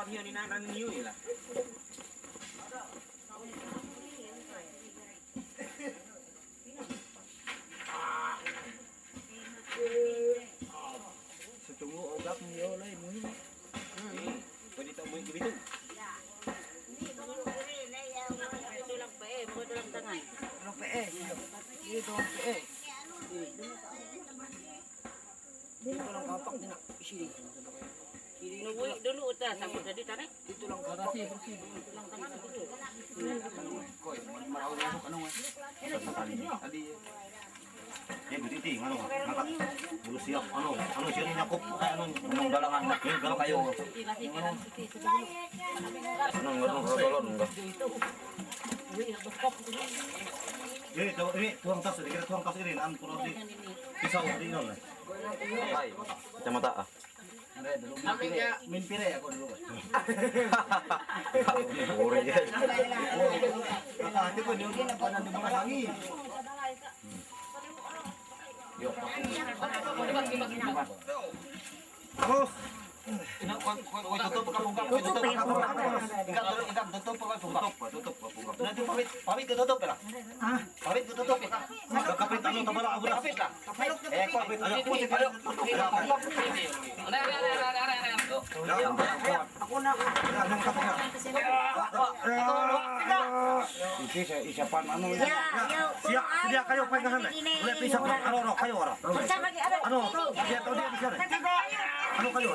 con hiền đi nang đang nhiêu vậy là Setunggu ogap niyo lay muhi. Pwede tao mo yung gabito. Ano PE? Dito ang PE. Dito lang kapak din sini. Nunggu dulu udah sampai jadi tarik. Dito lang kapak. Koy, marao na ano nga. Adi. Ya gudi ano ngangkat. Bulu siap ano siya ni nyakop kay ano ngomong dalangan na galo kayo. Ano rolon enggak. Ini tuang tas dikira tuang tas ini an puno di pisau di non. Ay, kacamata ah. Min pire ako dulu. Ore ya. Kakak ko niyo na pa nang dumasangi. Yo. Terus Ina ko tutup ka pungkap. Tutup ka pungkap. Ikap tutup ka pungkap. Tutup ka pungkap. Nanti pamit ke tutup lah. ah, Pamit ke tutup ka. Kapit ano tabala abra. Kapit lah. Kapit ayo ko si kayo. ako na. Anong kapag? Isapan ano ya. Siya kayo pegangan. Boleh pisah ano kayo ora. Ano? Dia tahu dia bisa. Ano kayo?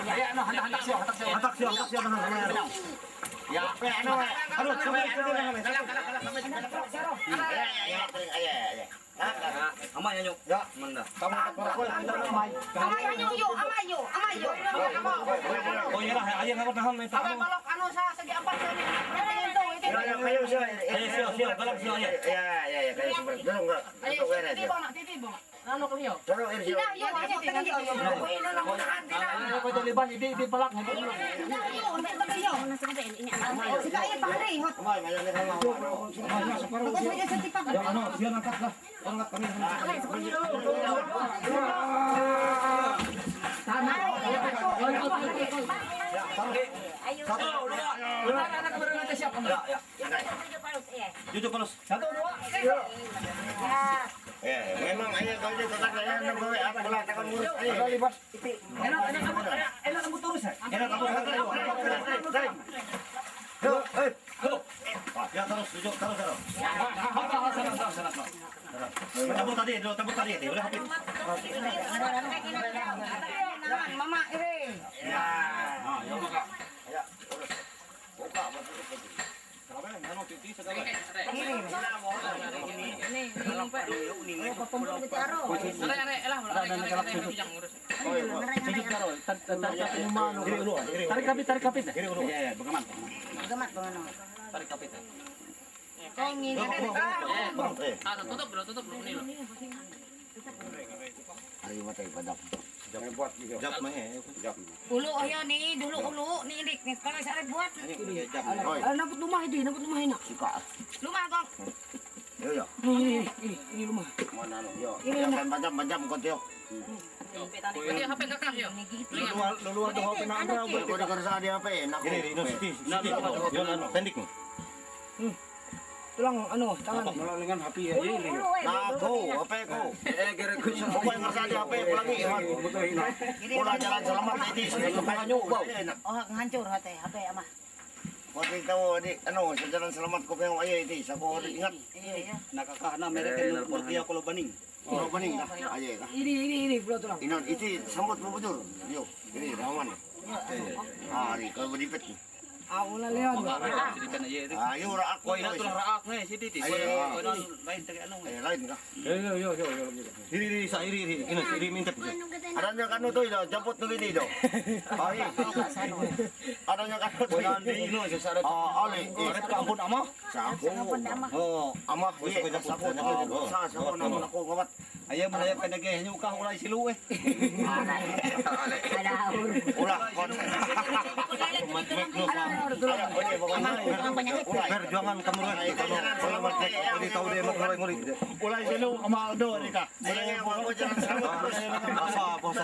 Ya, no, hantak siya. Hatak siya na. Ya, ano. Ano? Sabi Ama ya nyok. Ya, manda. kamu para ko kita namay. Oh iya lah, ayo ngawat nahan itu. Kayo siya. Siap, balap siap ya. Ya, kayak seperti itu enggak. Untuk air aja. Ano kami yo? Taruh air siap. Ko daliban di balak mo. Kamay, mayan na lang. Ya ano, siya angkat lah. Angkat kami. Jujur panas. Satu dua. Memang ayah kalau dia tetap ayah nak bawa apa lah takkan ngurus Ada ayah. libat. Enak kamu turun saya. Enak kamu Ya terus, jujur terus. Tabut tadi, boleh habis. Mama ini. Ya. Nah, ya maka. Ya. Buka betul. Sabar, ano titi segala. Tarik kapit. Kiri dulu. Ya, bagaimana? Tarik kapit. Tutup bro, ini loh. Ayo matay padap. Jangan buat juga. Jap mah ya. Jap. Ulu ayo nih, dulu ulu nih dik nih kalau saya buat Ini jap. Nabut rumah ini. Suka. rumah gong. Yo yo. Ini rumah. Mana lo? Yo. Jangan banjam kau tiok. Ini HP kakak yo. Luluan tuh hopi na ano. Kau dah kerja dia apa? Nak. Ini siti. Yan pendik mo. Tulang tangan. Malalingan HP ya. Aku, apa kau? Kau yang kerja dia apa? Lagi. Ulah jalan selamat nanti. Kayu bau. Oh ngancur HP ama. Waktu itu adik, jalan selamat kau pengen ayah itu. Aku ingat. Iya. Nakakahana mereka bertia kalau baning. Kalau bening dah. Ayah dah. Ini pulau tulang. Itu sambut bubur. Yo, ini rawan. Hari kau beripet. Wala leon. Ayo rak aku. Ina tulang raak na si Titi. Lain tagi ano. Lain kah? Yo. Iri sa iri. Iri mintet. Adanya kan itu dah jemput tu ini dah. Hai. Adanya kan itu. Ino sa sare. Ali. Arep kampun ama. Saku. Oh, Amah ye. Saku. Saku nama aku kamat. ayo manayap ka nagay nyo ka ulay silu eh. Ulah kon. Ber, jangan kamu kan. Kalau macet, di tahu dia mau ngori-ngori. Ulay silo, kamaldo, ini ka. Asa, bosa.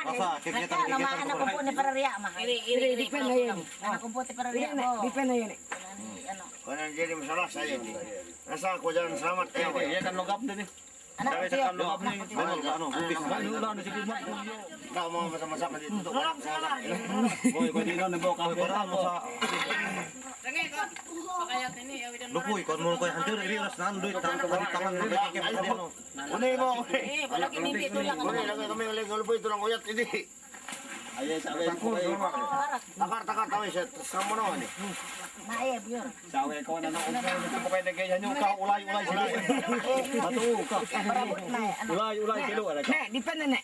Asa, kegiatan. Anak kumpul ni para riya mah. Iri Dipen na yun. Anak kumpul ni para riya mo. Dipen na yun. Ano? Kung ano jadi masalah saya ini. Nasa ako jalan selamat. Iya kan logap din eh. Anak siya. Ano, bukis. Nggak mau sama-sama dito. Boy, ko din na bawa ka Para mo sa Pakayat ini ya udah. lupoy, kon mo ko hancur iri ras nandoy tangan mo kay ano. Unay mo. Palagi mimpi itu lang. Unay lang kami ulit ng lupoy ito lang uyat ini. Ayo sawe ko kayo. Takar-takar tayo siya. Sama naman eh. Nae biyor. Sawe ko na nung ko kayo nagaya nyo ka ulay sila. Matuo ka. Ulay sila ala ka. Dipen na ne.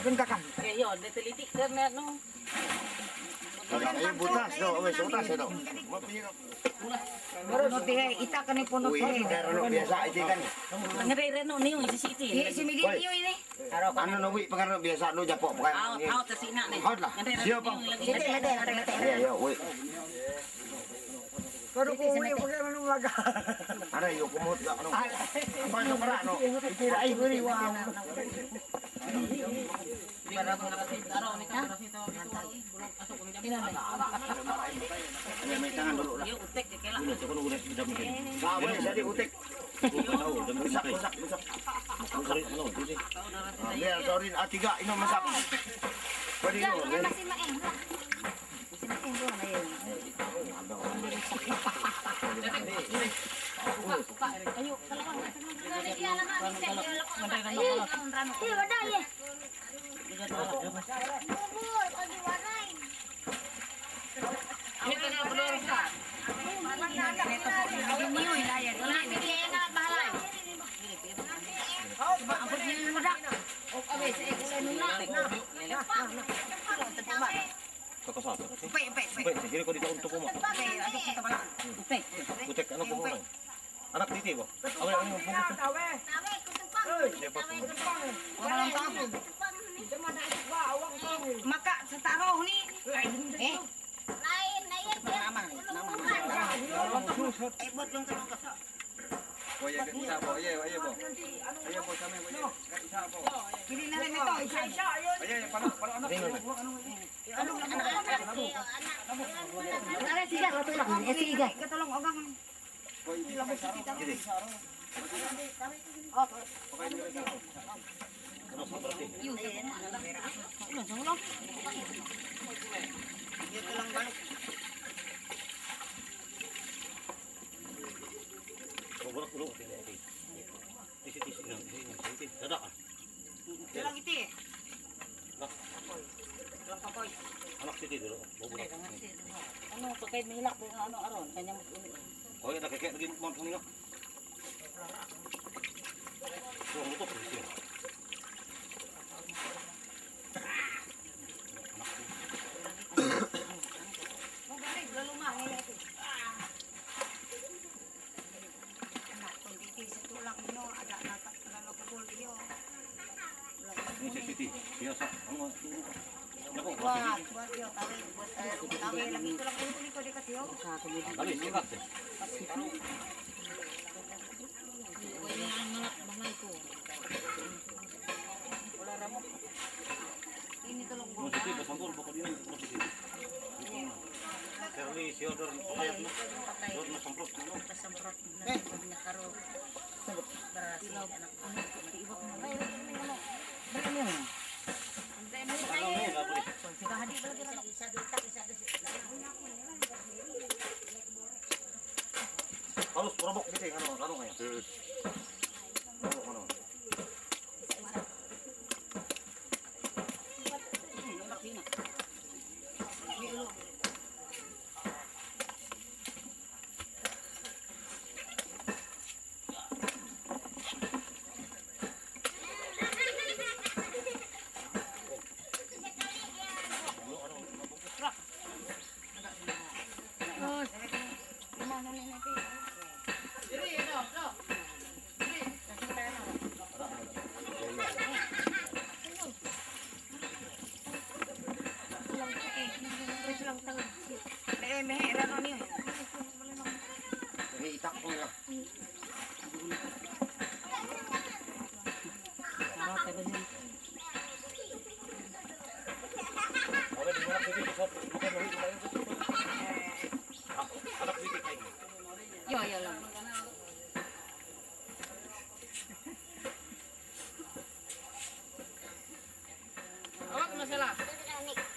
Dipen kakak. Yo, deteliti karena no. Ay butas do, ay butas do. Puno tihe, ita ka ni puno Uy, tihe. pero biasa iti kan. Nagre-reno niyo si City. Si Miguel niyo ini. Ano no wi pagano biasa no japo Out pagano. out sa sina ni. Out lah. Siya pa. Lete, lete. Iya, wi. Pero ko uwi ko kay manuwaga. Ano yung kumot ano? Apa yung para no? Tira ay guri wa. Para ko nakasit araw ni ka rasito bito. Bulong asok ang jamin. Ay may tangan dulu lah. Yo utek ke kela. Ko ko udah sudah mungkin. Bawa jadi utik. Tahu dan Rusak, bisa. rusak, rusak. Sorry, ano, dili. Biar sorry, tiga ini masak. Pwede no. Masih maeng. Masih maeng do na yun. Ayo, kalawang. Iya, wala ya. Kakasap kasi. Baik, sige ko dito untuk mo. Butek ano ko mo. Anak dito ba? Awe ano mo bungot. Maka sa taro ni. Eh, pili na rin ito. Isa. Ada tiga katulong. Tiga katulong ogang. Bulak ulo tini. Tisi lang, tisi. Dadak ah. Dalang iti. Anak siti dulu. Bulak. Ano pakay milak dengan ano aron kanya mo. Oh, ya kakek lagi mau ngomong. So, motor sih. Ini si Siti, biasa. Ano? Nako, Wah, buat yo tawi lagi itu lang kulit ko di katiyo. kali sikat eh. Ini tulong Mau Siti bersambur bako dia mau Siti. Serli si order ayat mo. Order mo semprot mo. Semprot na karo. Beras anak Halus porobok gitu ano kaya. Ano. Yo yo lang. Awak masalah.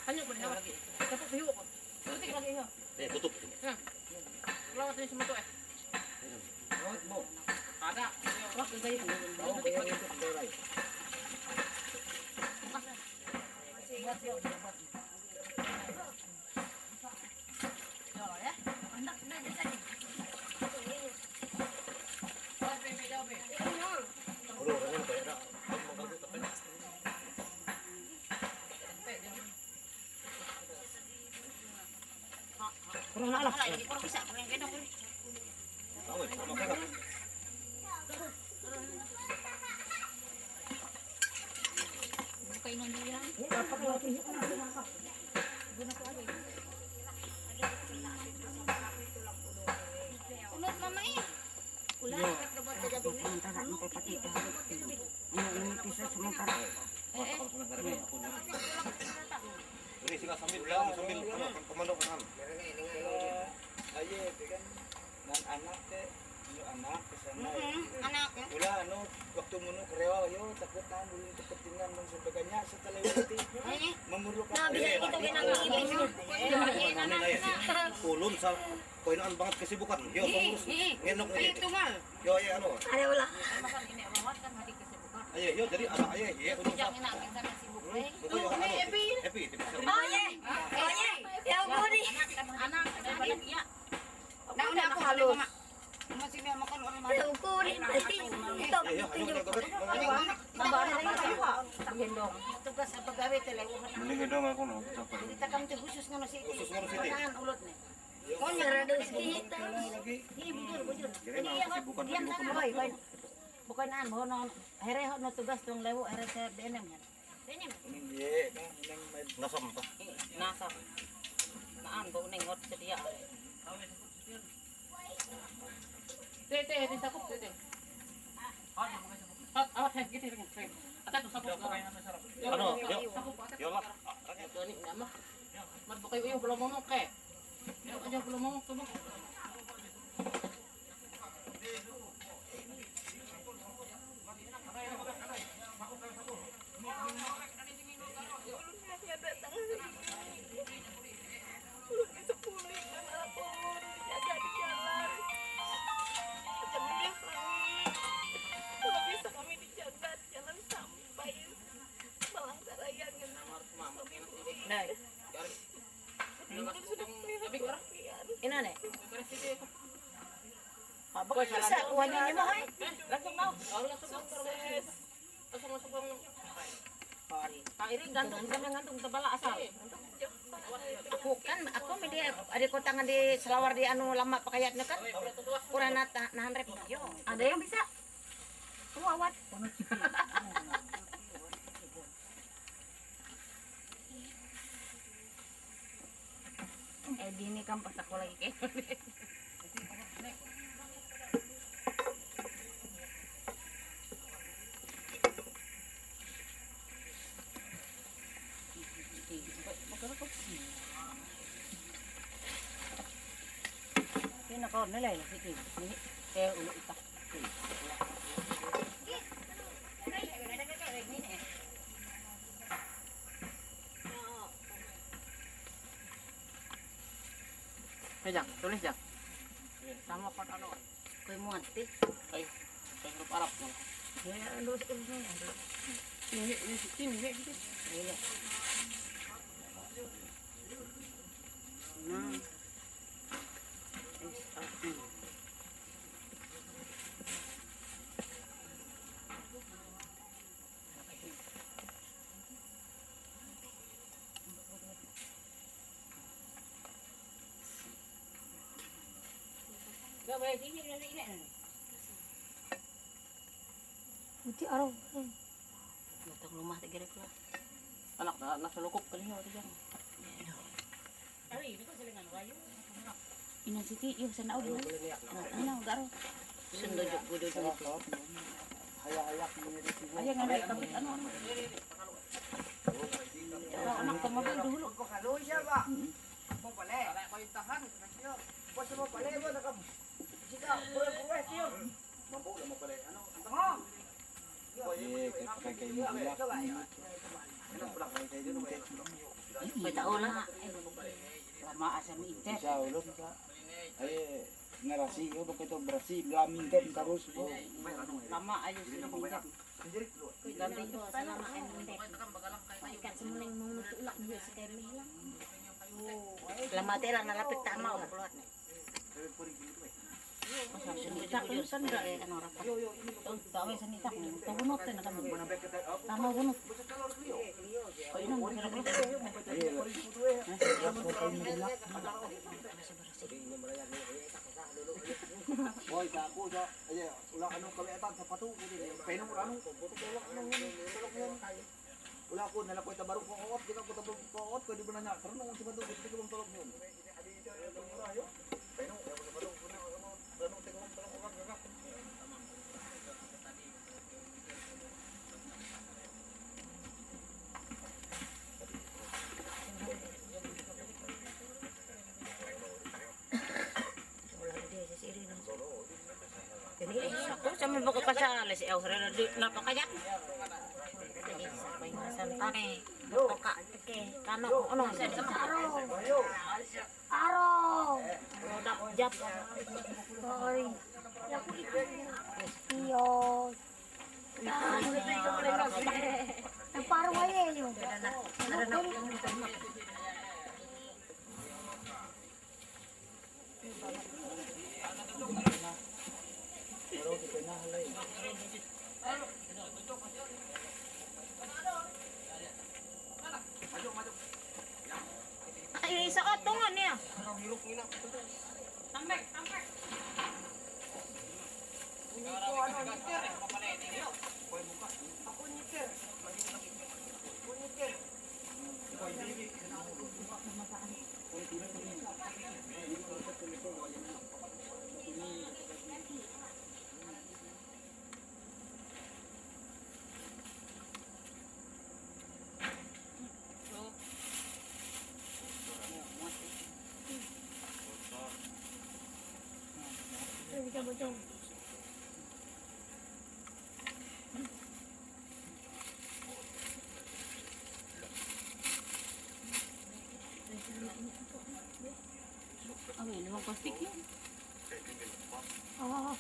Hanya boleh awak lagi. Dapat view kok. Tutik lagi yo. Tutup. Lawat ni semua tu Ada. Wah, kayak Kurang lah. Kurang bisa, kurang gendong. Buka inon dia lang. Ulot mama eh. Ulat. Sementara sampai pakai ini bisa sementara. Ini sila sambil bilang sambil komando kan. Aye, kan nan anak teh, yo anak kesana. Anak. Ulah anu waktu munu kerewa yo takutan dulu kepentingan mun sebagainya setelah itu memerlukan. Nah, bisa kita genang Ulun sa koinan banget kesibukan. Yo pengurus ngenok ini. Itu mal. Yo ya anu. Ada ulah. Ayo yo jadi anak ayo ya ulun sa. Itu yo anu. Epi. Oh ye. Oh ye. Ya budi. Anak iya. Nah, udah aku halus. Masih mau makan orang mana? Aku ni pasti. Itu. Yo ayo gobet. Gendong. Tugas apa gawe telewohan. Mending gendong aku no. Kita kamu tuh khusus ngono sih. Khusus ngono sih. Tahan ulut nih. Kau nyerah kita. Ini bujur. Jadi nah kesibukan Diam sana boy. Bukan an bono. Here no tugas dong lewo here saya BNM ya. BNM. Ye, kan nang ngasam ta. Nasab. Naan bau nengot sedia. Tete, sakop tete. Awat heh gitu dengan frame. Atat tu sakop. Ano, yo. Yo lah. Ito ni nama. Mat bakay uyo belum momok ke. Yo aja belum momok tu. Ina ne. Apa bisa kuahnya ni mah? Langsung mau. Langsung masuk bang. Pak Iri gantung tebala asal. Aku kan aku media ada kotangan di selawar di anu lama pakaiatnya kan. Kurang nahan rep. Yo, ada yang bisa. Awat. Dini kan pas aku lagi kayak kau nilai lah sih ini ulo itak. Jang, tulis jang. Sama part ano? Kau muanti. Ay, huruf Arab mo. Ya, lulus ini. Ini gitu. Iya. Nah. Gak boleh sini ini. Buti araw. Matang rumah tiga rekla. Anak nasa lukop kali ho diyan. Ari, dito sila nga kayo. Ina siti, yo sana udah. Ano, garo. Sundo jog gudo jog. Ayan nga na kabit ano. Anak ko mo dulu. May tao na. Lama asa mi intet. Sa ulo sa ay narasi ko bakit to Brazil gamin kan terus po. Lama ayo sa intet. Ganti ko sa lama ay intet. Ikat semuning mong tulak dia sa kami lang. Lama tela nalapit tama na keluar nih. Senitak ko yung sandra eh, ano rapat. Tawag senitak mo, tawunot na kami. Tama bunot. Kaya nang Boy sa ako sa ay wala anong kaliatan sa pato ko din. Pero anong tulak mo. Wala ko nalakoy ta baro ko oot, di ka ko tabog ko oot, ko di ba na karno sa pato, di ko bang tulak mo. Ako sa mga bako kasala si Elsa na di napakayat. Sabay nga santa ni. Paka ke kano ano aro. Rodap jap. Oy. Yaku itu. Iyo. Paru aja yo. Ada nak. Ay, sa otongan niya. Tambek. Ang ini mga plastik yun. Oh.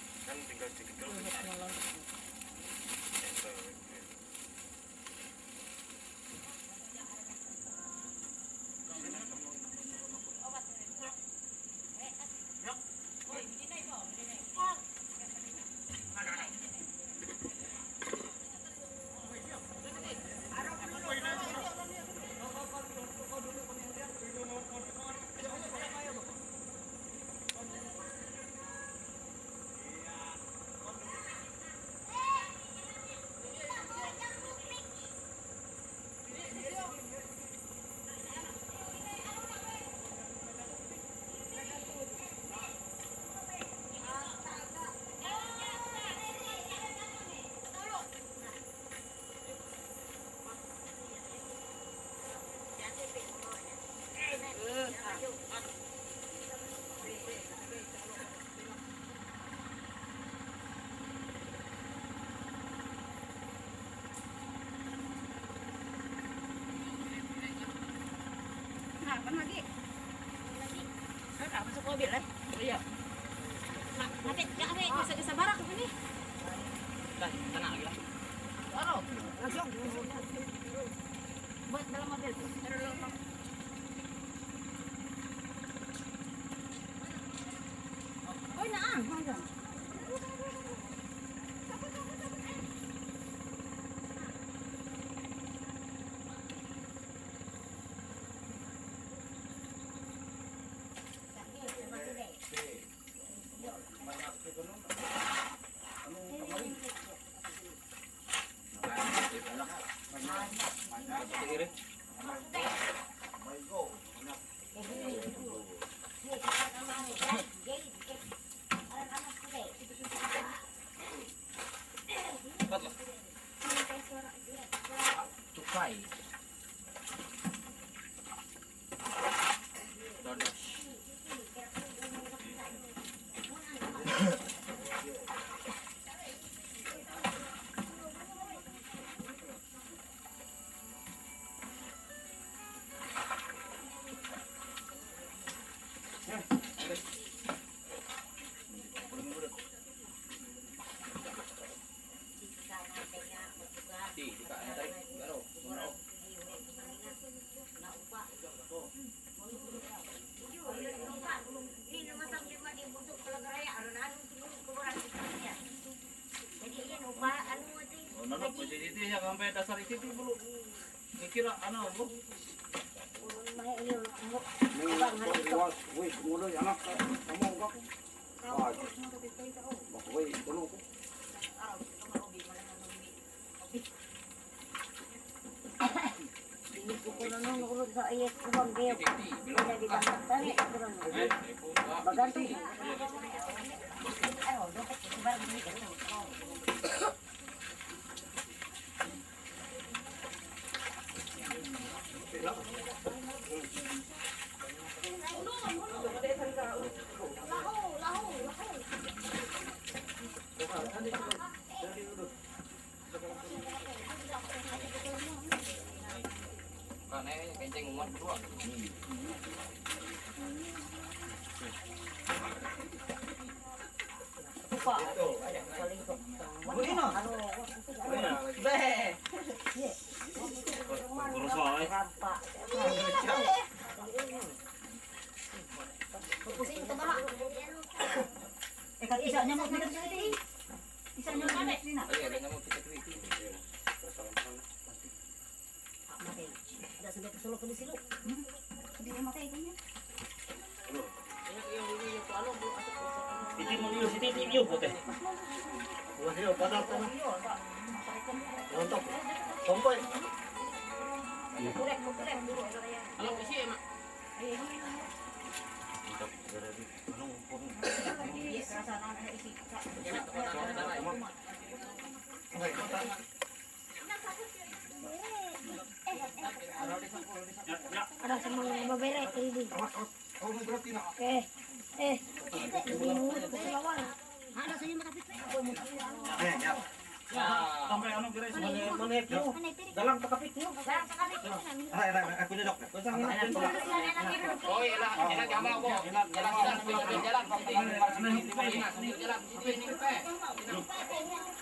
Kapan lagi? Masuk mobil kan? Iya. Nanti nggak ada bisa barak ini. Dah, tenang lagi lah. Taruh. Langsung. Buat dalam mobil. Oh, nah, mana? Fry. Dodos. Nonok jadi itu ya sampai dasar itu dulu. Kira bu. Wih, mulai anak kamu kok. Wih, tolong. Karena kencing umur berdua. Kan isa nyamuk ni kasi. Isa nyamuk ni sina. Dah sampai ke Solo ke silo. Di rumah kayak gini. Siti mo niyo, siti niyo puti. Wah, niyo padal to. Untuk tompoy. Kurek dulu. Alam isi emak. Yes, rasa anak isi. Ada semua berbeda ini. Ada saja mata Ya. Sampai anu kira menit yo. Dalam tekapit yo. Aku nyodok. Oh iya, enak gamal aku. Jalan.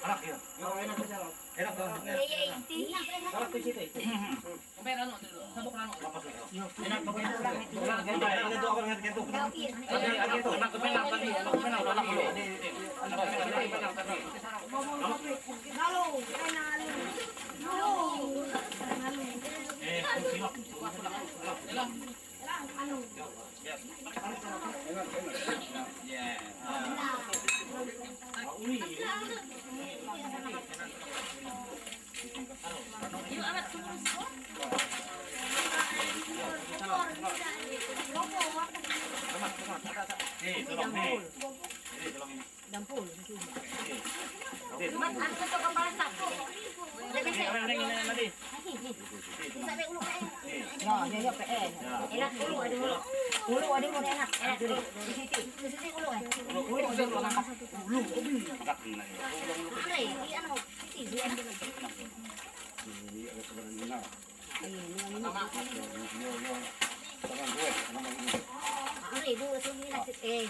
Anak yo. Enak to. Kalau ke situ. Sampai rano dulu. Sabuk rano. Enak to. Enak to orang ngerti to. Lagi to. Enak kepenak tadi. Kepenak udah lagi. Dampul. Mat, ano to kepala satu. Sampai ulu PN. Ya, PN. Enak ulu ada ulu. Ulu ada ulu enak. Enak dulu. Di sini ulu kan. Ulu ada ulu angkat satu. Ulu. Iya anu. Siti dia ambil lagi. Ibu sini nak dia.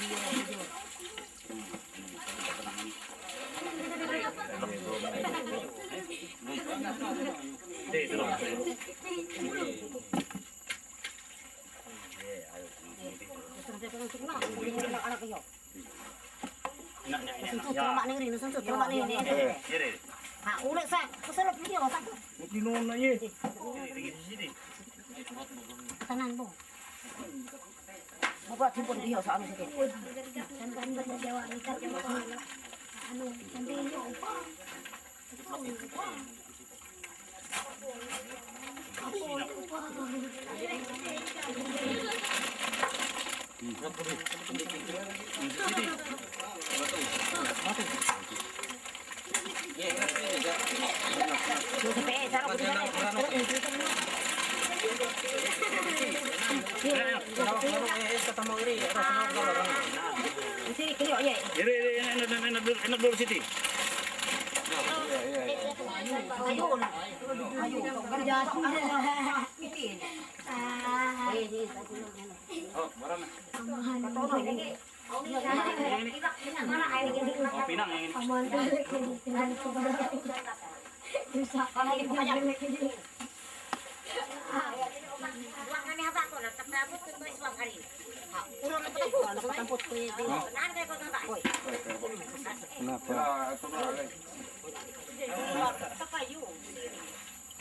Kanan bu. Buka timpun dia sama sikit. Sampai berjawa dekat anu sampai tamo iri, ero sunod ka lang. Sini kayo ya. Enak dulu Siti. Ayun. Ayun. Kerja itin. Oh, marah na. Katono ini. Oh, pinang yang ini.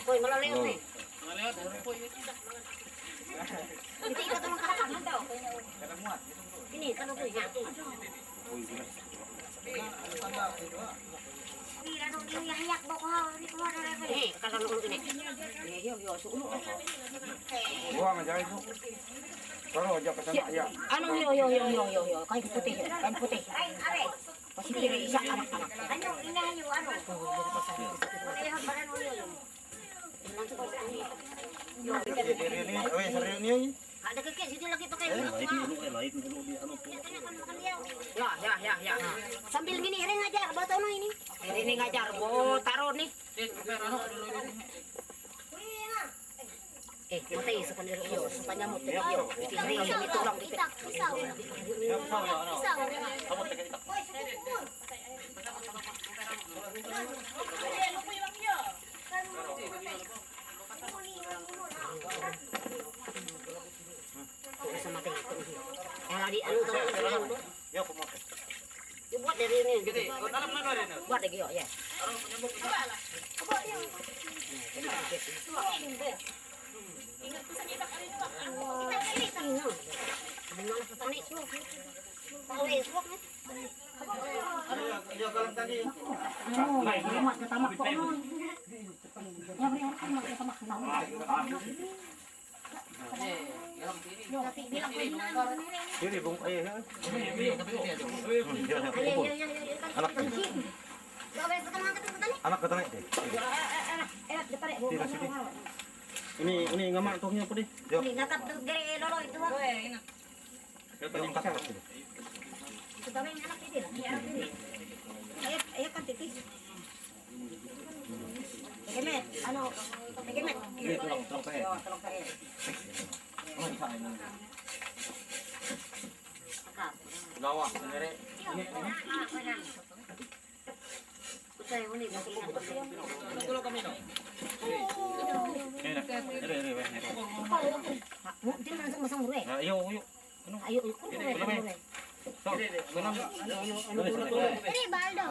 Hoy, malalayo ni. Ngalihat, ero po ini. Hindi ka tulong kakakam daw. Ini kan udah ya. Mira dong dia yak bawa ni keluar dari. Kalau lu ini. Yo suulu. Buang aja itu. Taruh aja ke sana ya. Anu yo kain putih. Pasti pilih isa anak-anak. Anu ini ayo anu. Lihat barang yo. Langsung kau ini. Yo, Ini, serius nih. ada kekek situ lagi pakai Itu lain dulu di anu. Ya. Sambil gini ring aja, batu no ini. Ini ngajar, taruh nih. Matay sa kanila yo, sa panyamot yo. Ring ini tulang dikit. Sa matay ito. Lagi ano tahu. Ya, pemakai. Dibuat dari ini. Buat lagi yo, ya. Sini bung ayah. Anak ketemu deh. Ini ngamak tuhnya apa deh? Natap dari lolo itu. Ini kasar sini. Tapi anak itu. Ayo kan titis. Kemet, ano? Kemet. Ini tulang pahe. Tolong pakai. Gawah sendiri. Saya ini masih Tulo kami no. Dia langsung masang murah. Ayo. Ayo, Ini baldo.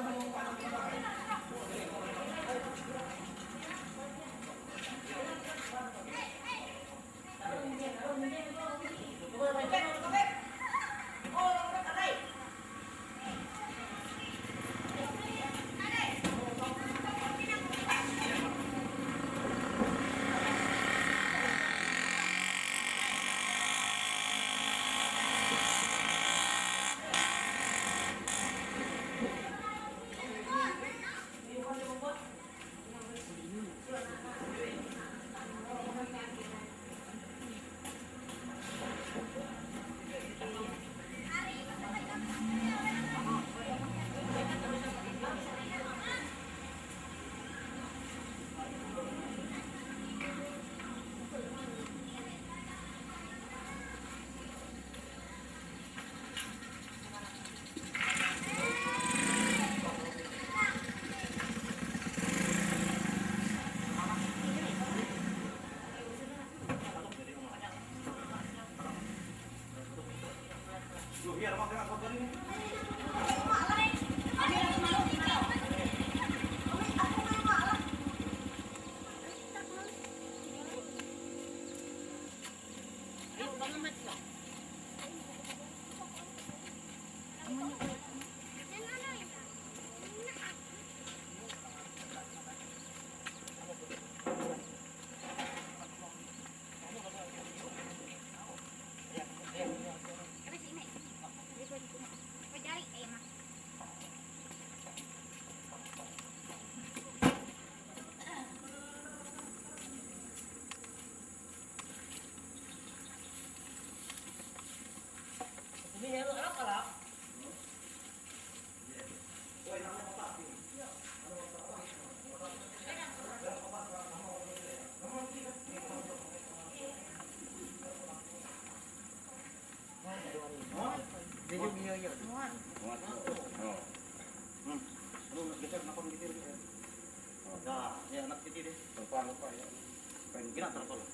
Pengen gila tertolong.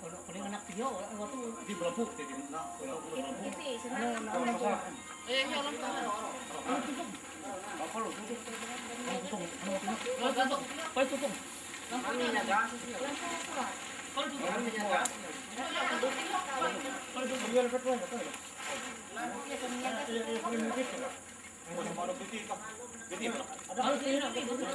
Kalau anak dia waktu Di belapuk jadi nak. itu sebenarnya Eh, ini orang tua. Apa lu? Tutung. Kalau gantung. Pai tutung. Lampangnya ada. Kalau tutup. Kalau tutung dia lepas tuh, betul. Ada putih kah? Jadi ada. Harus ini nak betul.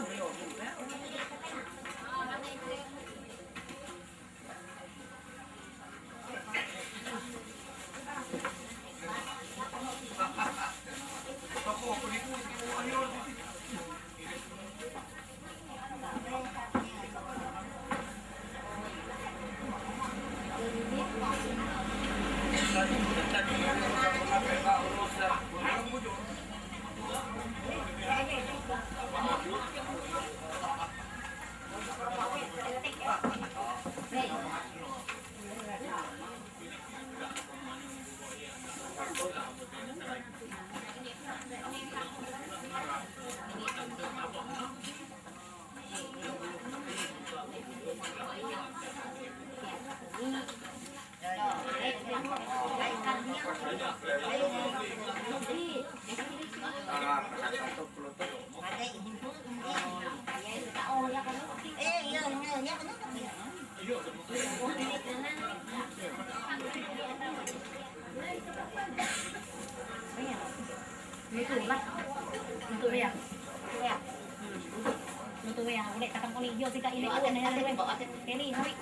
Untuk yang udah kata kau ni dia tidak ini ada ini hari.